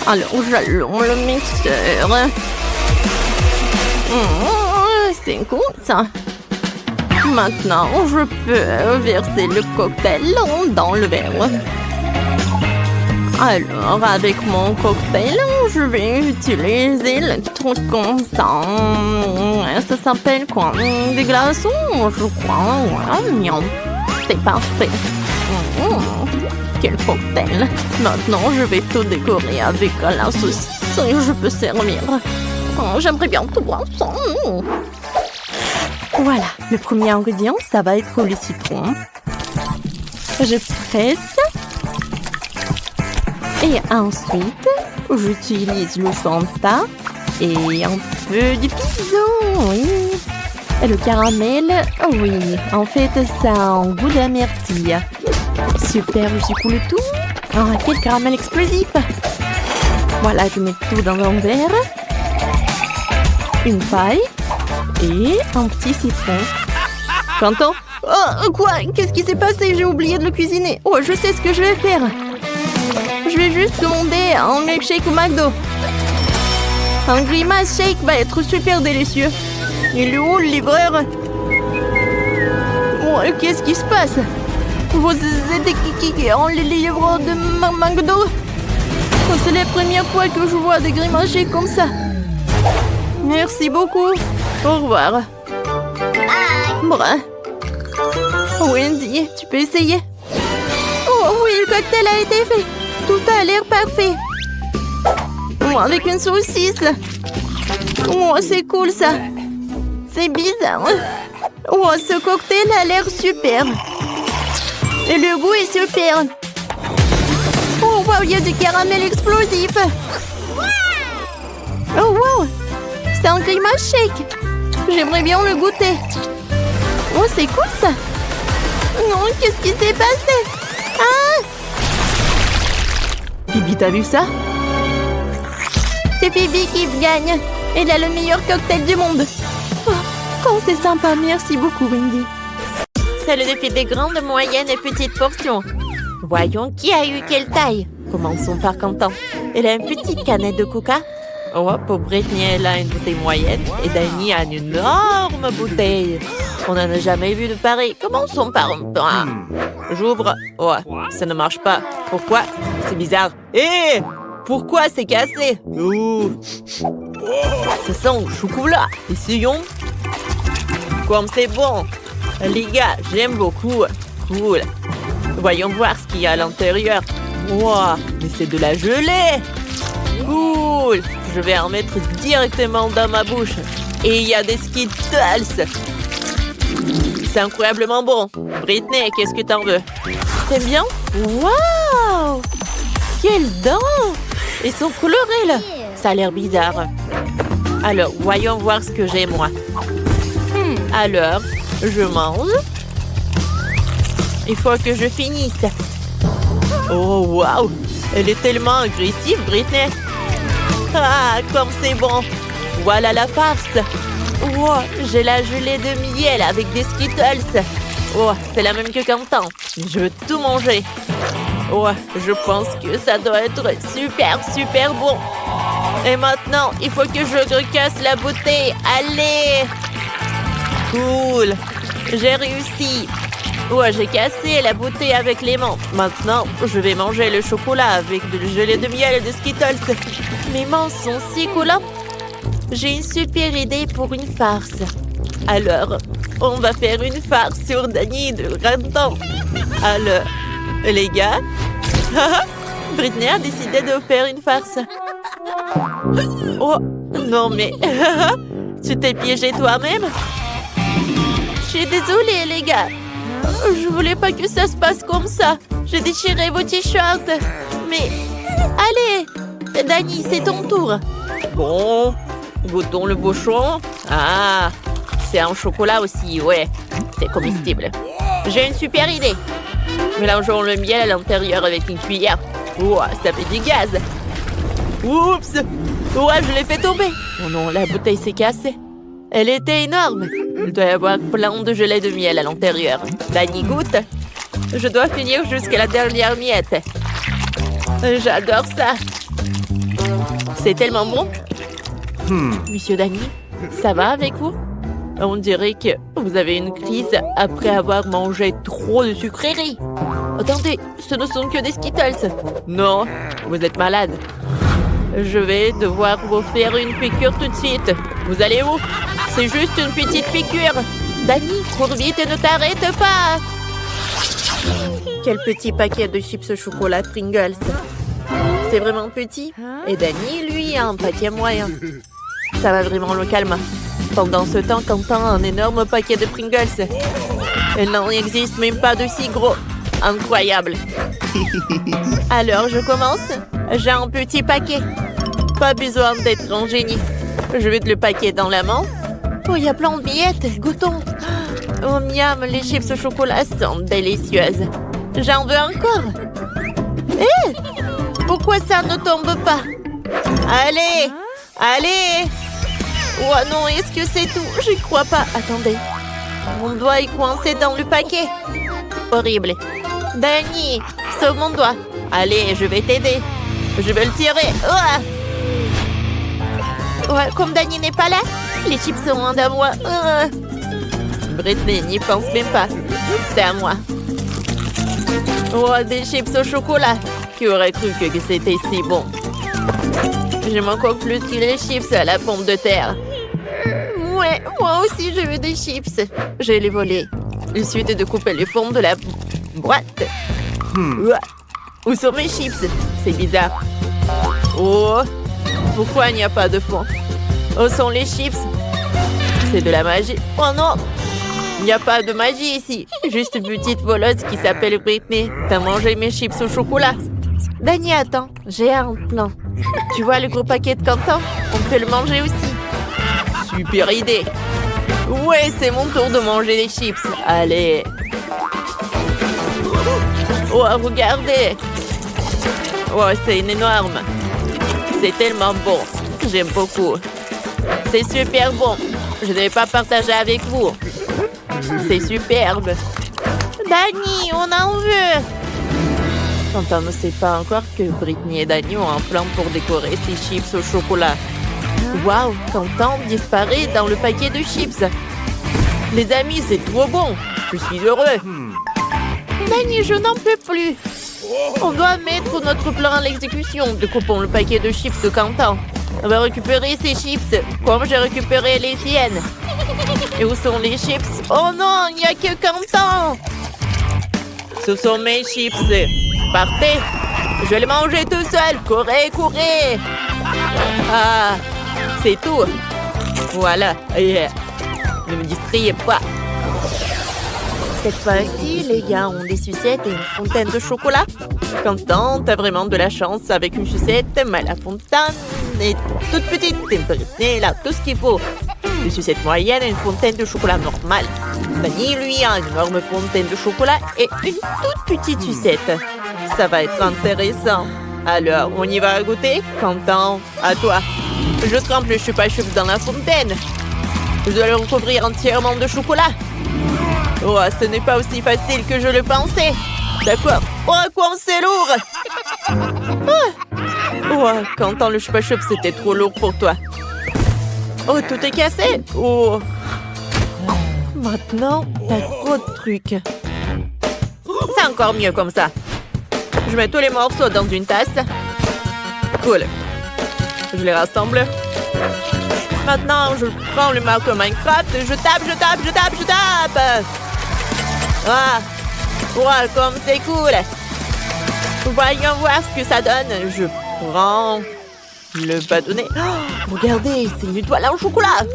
Alors, j'allume le mixeur. C'est cool, ça. Maintenant, je peux verser le cocktail dans le verre. Alors, avec mon cocktail, je vais utiliser le truc comme ça. Ça s'appelle quoi? Des glaçons, je crois. Voilà, mignon. C'est parfait. quel cocktail! Maintenant, je vais tout décorer avec la saucisse et je peux servir. Oh, j'aimerais bien tout boire. Voilà, le premier ingrédient, ça va être le citron. Je presse. Et ensuite, j'utilise le Fanta et un peu de pizza, oui. Et le caramel, oui, en fait, ça a un goût d'amertume. Super, je secoue le tout. Ah, quel caramel explosif! Voilà, je mets tout dans un verre. Une paille et un petit citron. Quentin? Oh, quoi? Qu'est-ce qui s'est passé? J'ai oublié de le cuisiner. Oh, je sais ce que je vais faire. Je vais juste commander un milkshake au McDo. Un grimace shake va être super délicieux. Il est où le livreur? Oh, qu'est-ce qui se passe? Vous êtes qui en les livres de McDo? Oh, c'est la première fois que je vois des grimaces shake comme ça. Merci beaucoup. Au revoir. Brun. Wendy, tu peux essayer? Oh oui, le cocktail a été fait. Tout a l'air parfait. Oh, avec une saucisse. Oh, c'est cool ça. C'est bizarre. Oh, ce cocktail a l'air super. Et le goût est super. Oh, wow, il y a du caramel explosif. Oh, wow. C'est un grimace shake. J'aimerais bien le goûter. Oh, c'est cool ça. Non, qu'est-ce qui s'est passé? Ah! Phoebe, t'as vu ça? C'est Phoebe qui gagne. Elle a le meilleur cocktail du monde. Oh, c'est sympa. Merci beaucoup, Wendy. C'est le défi des grandes, moyennes et petites portions. Voyons qui a eu quelle taille. Commençons par Quentin. Elle a une petite canette de coca. Oh, pour Britney, elle a une bouteille moyenne. Et Danny a une énorme bouteille. On n'en a jamais vu de pareil. Commençons par un pain. J'ouvre. Oh, ça ne marche pas. Pourquoi? C'est bizarre. Hé! Pourquoi c'est cassé? Ouh. Ça sent le chocolat. Essayons. Comme c'est bon. Les gars, j'aime beaucoup. Cool. Voyons voir ce qu'il y a à l'intérieur. Wow, mais c'est de la gelée. Cool. Je vais en mettre directement dans ma bouche. Et il y a des Skittles. C'est incroyablement bon. Britney, qu'est-ce que t'en veux? T'aimes bien? Waouh! Quelles dents! Ils sont colorés, là. Ça a l'air bizarre. Alors, voyons voir ce que j'ai, moi. Alors, je mange. Il faut que je finisse. Oh, waouh! Elle est tellement agressive, Britney. Ah, comme c'est bon. Voilà la farce. Wow, j'ai la gelée de miel avec des Skittles. Oh, c'est la même que Quentin. Je veux tout manger. Oh, je pense que ça doit être super, super bon. Et maintenant, il faut que je recasse la bouteille. Allez! Cool! J'ai réussi. Oh, j'ai cassé la bouteille avec les mains. Maintenant, je vais manger le chocolat avec de gelée de miel et de Skittles. Mes mains sont si collantes. J'ai une super idée pour une farce. Alors, on va faire une farce sur Danny de Quentin. Alors, les gars, Britney a décidé de faire une farce. Oh, non mais, tu t'es piégé toi-même? Je suis désolée, les gars. Je voulais pas que ça se passe comme ça. J'ai déchiré vos t-shirts. Mais, allez, Danny, c'est ton tour. Bon, goûtons le bouchon. Ah, c'est un chocolat aussi, ouais. C'est comestible. J'ai une super idée. Mélangeons le miel à l'intérieur avec une cuillère. Oh, ça fait du gaz. Oups! Ouais, je l'ai fait tomber. Oh non, la bouteille s'est cassée. Elle était énorme. Il doit y avoir plein de gelée de miel à l'intérieur. Danny goûte. Je dois finir jusqu'à la dernière miette. J'adore ça. C'est tellement bon. Monsieur Danny, ça va avec vous? On dirait que vous avez une crise après avoir mangé trop de sucreries. Attendez, ce ne sont que des Skittles. Non, vous êtes malade. Je vais devoir vous faire une piqûre tout de suite. Vous allez où? C'est juste une petite piqûre. Danny, cours vite et ne t'arrête pas. Quel petit paquet de chips au chocolat Pringles. C'est vraiment petit. Et Danny, lui, a un paquet moyen. Ça va vraiment le calmer. Pendant ce temps, Quentin a un énorme paquet de Pringles. Il n'en existe même pas de si gros. Incroyable. Alors, je commence. J'ai un petit paquet. Pas besoin d'être un génie. Je vais te le paquet dans la main. Oh, il y a plein de miettes. Goûtons. Oh, miam, les chips au chocolat sont délicieuses. J'en veux encore. Hé! Pourquoi ça ne tombe pas? Allez! Allez! Oh non, est-ce que c'est tout? J'y crois pas. Attendez. Mon doigt est coincé dans le paquet. Horrible. Danny, sauve mon doigt. Allez, je vais t'aider. Je vais le tirer. Ouais, comme Danny n'est pas là, les chips seront à moi. Britney n'y pense même pas. C'est à moi. Oh, des chips au chocolat. Qui aurait cru que c'était si bon? J'aime encore plus que les chips à la pomme de terre. Ouais, moi aussi je veux des chips. Je vais les voler. Il suffit de couper les fonds de la boîte. Où sont mes chips? C'est bizarre. Oh, pourquoi il n'y a pas de fond? Où sont les chips? C'est de la magie. Oh non! Il n'y a pas de magie ici. Juste une petite voleuse qui s'appelle Britney. T'as mangé mes chips au chocolat. Danny, attends. J'ai un plan. Tu vois le gros paquet de Quentin? On peut le manger aussi. Super idée. Ouais, c'est mon tour de manger les chips. Allez. Oh, regardez. Oh, c'est énorme. C'est tellement bon. J'aime beaucoup. C'est super bon. Je ne vais pas partager avec vous. C'est superbe. Danny, on en veut. Quentin ne sait pas encore que Britney et Danny ont un plan pour décorer ces chips au chocolat. Waouh, Quentin disparaît dans le paquet de chips. Les amis, c'est trop bon. Je suis heureux. Danny, je n'en peux plus. On doit mettre notre plan à l'exécution. Découpons le paquet de chips de Quentin. On va récupérer ces chips, comme j'ai récupéré les siennes. Et où sont les chips? Oh non, il n'y a que Quentin. Ce sont mes chips. Partez. Je vais les manger tout seul. Courez, courez. Ah, c'est tout. Voilà. Ne me distrayez pas. Cette fois-ci, les gars ont des sucettes et une fontaine de chocolat. Quentin, t'as vraiment de la chance avec une sucette, mais la fontaine est toute petite. Et là, tout ce qu'il faut. Une sucette moyenne et une fontaine de chocolat normale. Danny, lui, a une énorme fontaine de chocolat et une toute petite sucette. Ça va être intéressant. Alors, on y va goûter? Quentin, à toi. Je trempe le chupa-chups dans la fontaine. Je dois le recouvrir entièrement de chocolat. Oh, ce n'est pas aussi facile que je le pensais. D'accord. Oh, quoi, c'est lourd. Oh, Quentin, le chupa-chups, c'était trop lourd pour toi. Oh, tout est cassé. Oh. Maintenant, t'as trop de trucs. C'est encore mieux comme ça. Je mets tous les morceaux dans une tasse. Cool. Je les rassemble. Maintenant, je prends le marteau Minecraft. Je tape. Ah, wow, comme c'est cool. Voyons voir ce que ça donne. Je prends le bâtonnet. Oh, regardez, c'est une étoile en chocolat.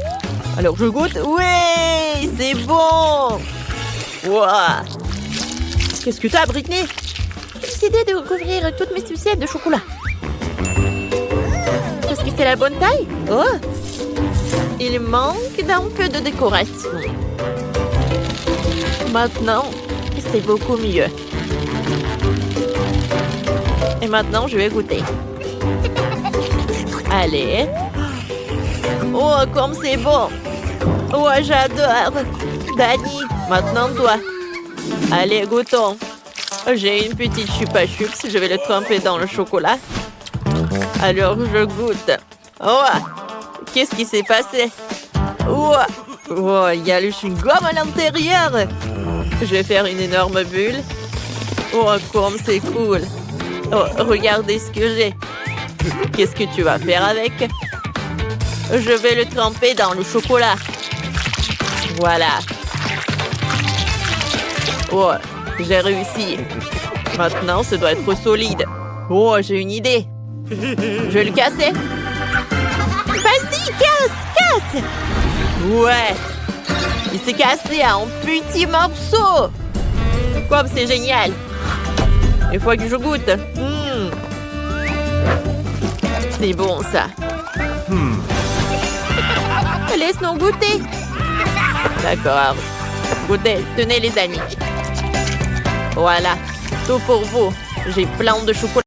Alors je goûte. Oui, c'est bon. Wow. Qu'est-ce que t'as, Britney? J'ai décidé de recouvrir toutes mes sucettes de chocolat. Est-ce que c'est la bonne taille? Oh, il manque d'un peu de décoration. Maintenant, c'est beaucoup mieux. Et maintenant, je vais goûter. Allez. Oh, comme c'est bon. Oh, j'adore. Danny, maintenant toi. Allez, goûtons. J'ai une petite chupa-chups. Je vais le tremper dans le chocolat. Alors, je goûte. Oh, qu'est-ce qui s'est passé? Oh, il y a le chewing-gum à l'intérieur. Je vais faire une énorme bulle. Oh, comme c'est cool. Oh, regardez ce que j'ai. Qu'est-ce que tu vas faire avec? Je vais le tremper dans le chocolat. Voilà. Oh, J'ai réussi. Maintenant, ce doit être solide. Oh, j'ai une idée. Je vais le casser. Vas-y, casse. Ouais. Il s'est cassé en petits morceaux. Comme c'est génial. Il faut que je goûte. C'est bon, ça. Laisse-nous goûter. D'accord. Goûtez. Tenez, les amis. Voilà. Tout pour vous. J'ai plein de chocolat.